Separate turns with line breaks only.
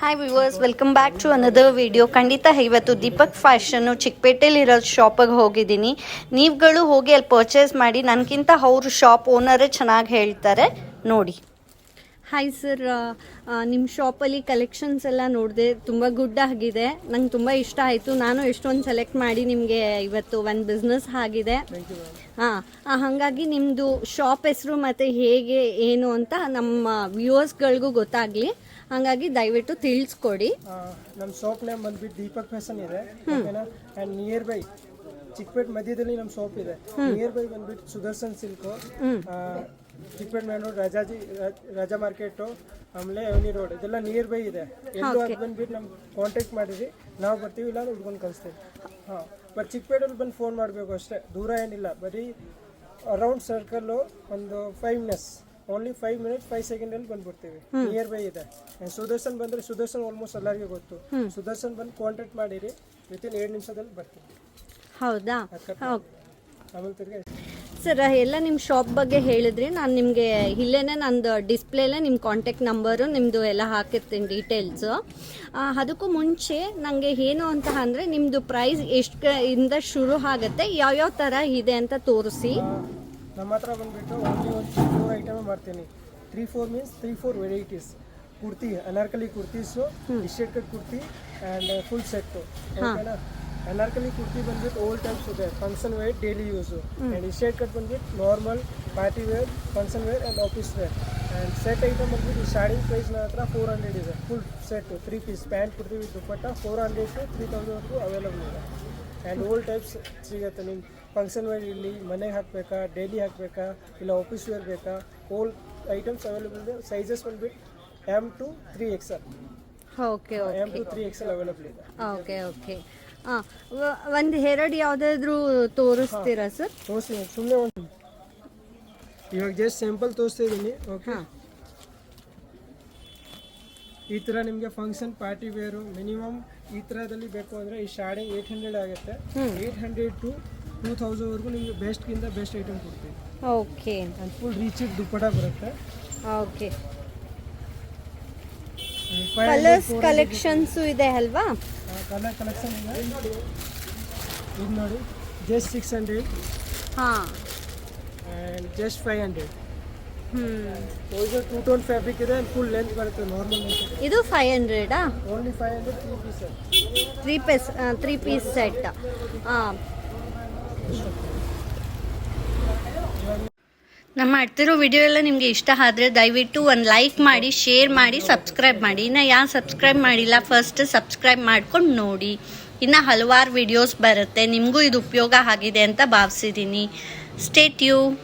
Hi viewers, welcome back to another video. ಖಂಡಿತ ಇವತ್ತು Deepak fashion ಚಿಕ್ಕಪೇಟೆಲಿರೋ ಶಾಪಿಗೆ ಹೋಗಿದ್ದೀನಿ. ನೀವುಗಳು ಹೋಗಿ ಅಲ್ಲಿ ಪರ್ಚೇಸ್ ಮಾಡಿ, ನನಗಿಂತ ಅವ್ರ ಶಾಪ್ ಓನರೇ ಚೆನ್ನಾಗಿ ಹೇಳ್ತಾರೆ, ನೋಡಿ. ಹಾಯ್ ಸರ್, ನಿಮ್ಮ ಶಾಪಲ್ಲಿ ಕಲೆಕ್ಷನ್ಸ್ ಎಲ್ಲ ನೋಡಿದೆ, ತುಂಬ ಗುಡ್ ಆಗಿದೆ. ನಂಗೆ ತುಂಬ ಇಷ್ಟ ಆಯಿತು. ನಾನು ಎಷ್ಟೊಂದು ಸೆಲೆಕ್ಟ್ ಮಾಡಿ ನಿಮಗೆ ಇವತ್ತು ಒಂದು ಬಿಸ್ನೆಸ್ ಆಗಿದೆ. ಹಾಗಾಗಿ ನಿಮ್ಮದು ಶಾಪ್ ಹೆಸರು ಮತ್ತು ಹೇಗೆ ಏನು ಅಂತ ನಮ್ಮ ವ್ಯೂವರ್ಸ್ಗಳಿಗೂ ಗೊತ್ತಾಗಲಿ. ಹಾಗಾಗಿ ದಯವಿಟ್ಟು ತಿಳಿಸ್ಕೊಡಿ.
ನಮ್ಮ ಶಾಪ್ ನೇಮ್ ಬಂದ್ಬಿಟ್ಟು ದೀಪಕ್ ಫ್ಯಾಷನ್ ಇದೆ. ಆ್ಯಂಡ್ ನಿಯರ್ ಬೈ ಚಿಕ್ಕಪೇಟೆ ಮಧ್ಯದಲ್ಲಿ ನಮ್ಮ ಶಾಪ್ ಇದೆ. ನಿಯರ್ ಬೈ ಬಂದ್ಬಿಟ್ಟು Sudarshan silk, Chickpet main road, Raja market, ಆಮೇಲೆ ಅವನಿ ರೋಡ್, ಇದೆಲ್ಲ ನಿಯರ್ ಬೈ ಇದೆ. ಎಲ್ಲರೂ ಅದು ಬಂದ್ಬಿಟ್ಟು ನಮ್ಗೆ ಕಾಂಟ್ಯಾಕ್ಟ್ ಮಾಡಿರಿ, ನಾವು ಬರ್ತೀವಿ, ಇಲ್ಲ ಹುಡ್ಕೊಂಡು ಕಳಿಸ್ತೀವಿ. ಬಟ್ ಚಿಕ್ಕಪೇಟೆಲ್ಲಿ ಬಂದು ಫೋನ್ ಮಾಡಬೇಕು ಅಷ್ಟೇ, ದೂರ ಏನಿಲ್ಲ. ಬರೀ ಅರೌಂಡ್ ಸರ್ಕಲ್ಲು ಒಂದು 5 ಮಿನಿಟ್ಸ್, ಓನ್ಲಿ 5 ಮಿನಿಟ್ಸ್ 5 ಸೆಕೆಂಡಲ್ಲಿ ಬಂದ್ಬಿಡ್ತೀವಿ. ನಿಯರ್ ಬೈ ಇದೆ. ಸುದರ್ಶನ್ ಬಂದರೆ ಸುದರ್ಶನ್ ಆಲ್ಮೋಸ್ಟ್ ಎಲ್ಲರಿಗೂ ಗೊತ್ತು. ಸುದರ್ಶನ್ ಬಂದು ಕಾಂಟ್ಯಾಕ್ಟ್ ಮಾಡಿರಿ, ವಿತಿನ್ 7 ನಿಮಿಷದಲ್ಲಿ ಬರ್ತೀವಿ.
ಹೌದಾ?
ಆಮೇಲೆ ತಿರ್ಗಿ
ಸರ್, ಎಲ್ಲ ನಿಮ್ಮ ಶಾಪ್ ಬಗ್ಗೆ ಹೇಳಿದ್ರಿ. ನಾನು ನಿಮಗೆ ಇಲ್ಲೇ ನಂದು ಡಿಸ್ಪ್ಲೇಲೇ ನಿಮ್ಮ ಕಾಂಟ್ಯಾಕ್ಟ್ ನಂಬರು ನಿಮ್ಮದು ಎಲ್ಲ ಹಾಕಿರ್ತೀನಿ ಡೀಟೇಲ್ಸು. ಅದಕ್ಕೂ ಮುಂಚೆ ನನಗೆ ಏನು ಅಂತ ಅಂದರೆ ನಿಮ್ಮದು ಪ್ರೈಸ್ ಎಷ್ಟು ಇಂದ ಶುರು ಆಗುತ್ತೆ, ಯಾವ್ಯಾವ ಥರ ಇದೆ ಅಂತ ತೋರಿಸಿ.
ನಮ್ಮ ಹತ್ರ ಬಂದುಬಿಟ್ಟು ಓನ್ಲಿ ಒಂದು 3-4 ಐಟಮ್ ಮಾಡ್ತೀನಿ. 3-4 means 3-4 varieties. Kurti, Anarkali kurtis, T-shirt cut kurti and full set. ಓಕೆನಾ? ಅನಾರ್ಕಲಿ ಕುರ್ತಿ ಬಂದ್ಬಿಟ್ಟು ಓಲ್ಡ್ ಟೈಪ್ಸ್ ಇದೆ, function wear, daily use. And T-shirt cut ಬಂದ್ಬಿಟ್ಟು normal, party wear, function wear and office wear. And set item ಬಂದ್ಬಿಟ್ಟು ಸ್ಟಾರ್ಟಿಂಗ್ ಪ್ರೈಸ್ ನನ್ನ ಹತ್ರ 400 ಇದೆ. Full set 3 piece pant kurti with dupatta 400 to 3000 available ಇದೆ. And old types ಸಿಗುತ್ತೆ. ನಿಮ್ಮ function wear ಇಲ್ಲಿ ಮನೆಗೆ ಹಾಕಬೇಕಾ, ಡೈಲಿ ಹಾಕಬೇಕಾ, ಇಲ್ಲ ಆಫೀಸ್ ವೇರ್ ಬೇಕಾ, ಓಲ್ ಐಟಮ್ಸ್ ಅವೈಲಬಲ್ ಇದೆ. ಸೈಜಸ್ ಬಂದ್ಬಿಟ್ಟು M to 3XL.
Okay
M to 3XL available ಇದೆ.
ಓಕೆ. ಒಂದು ಎರಡು ಯಾವುದಾದ್ರೂ ತೋರಿಸ್ತೀರಾ ಸರ್?
ತೋರಿಸ್ತೀನಿ, ಸುಮ್ಮನೆ ಒಂದು ಇವಾಗ ಜಸ್ಟ್ ಸ್ಯಾಂಪಲ್ ತೋರಿಸ್ತಾ ಇದ್ದೀನಿ. ಓಕೆ, ಈ ಥರ ನಿಮಗೆ ಫಂಕ್ಷನ್ ಪಾರ್ಟಿ ವೇರು ಮಿನಿಮಮ್ ಈ ಥರದಲ್ಲಿ ಬೇಕು ಅಂದರೆ ಈ ಸ್ಟಾರ್ಟಿಂಗ್ 800 ಆಗುತ್ತೆ. 800 to 2000ವರೆಗೂ ನಿಮಗೆ ಬೆಸ್ಟ್ಗಿಂತ ಬೆಸ್ಟ್ ಐಟಮ್ ಕೊಡ್ತೀವಿ.
ಓಕೆ.
ಆ್ಯಂಡ್ ಫುಲ್ ರೀಚಿಡ್ ದುಪ್ಪಟ ಬರುತ್ತೆ.
ಓಕೆ. ಕಲರ್ಸ್ ಕಲೆಕ್ಷನ್ಸು ಇದೆ ಅಲ್ವಾ?
ಕಲರ್ ಕಲೆಕ್ಷನ್ ಇದೆ. ಇದು ನೋಡಿ, ಜಸ್ಟ್ 600. And just 500. ಇದು 2 ಟೋನ್ ಫ್ಯಾಬ್ರಿಕ್ ಇದೆ, ಫುಲ್ ಲೆಂತ್ ಬರುತ್ತೆ. ನಾರ್ಮಲ್
ಇದು 500.
Only 500
3 piece set. ನಮ್ಮ ಮಾಡ್ತಿರೋ ವಿಡಿಯೋ ಎಲ್ಲ ನಿಮಗೆ ಇಷ್ಟ ಆದರೆ ದಯವಿಟ್ಟು ಒಂದು ಲೈಕ್ ಮಾಡಿ, ಶೇರ್ ಮಾಡಿ, ಸಬ್ಸ್ಕ್ರೈಬ್ ಮಾಡಿ. ಇನ್ನು ಯಾರು ಸಬ್ಸ್ಕ್ರೈಬ್ ಮಾಡಿಲ್ಲ ಫಸ್ಟ್ ಸಬ್ಸ್ಕ್ರೈಬ್ ಮಾಡ್ಕೊಂಡು ನೋಡಿ. ಇನ್ನು ಹಲವಾರು ವಿಡಿಯೋಸ್ ಬರುತ್ತೆ, ನಿಮಗೂ ಇದು ಉಪಯೋಗ ಆಗಿದೆ ಅಂತ ಭಾವಿಸಿದ್ದೀನಿ. Stay tune.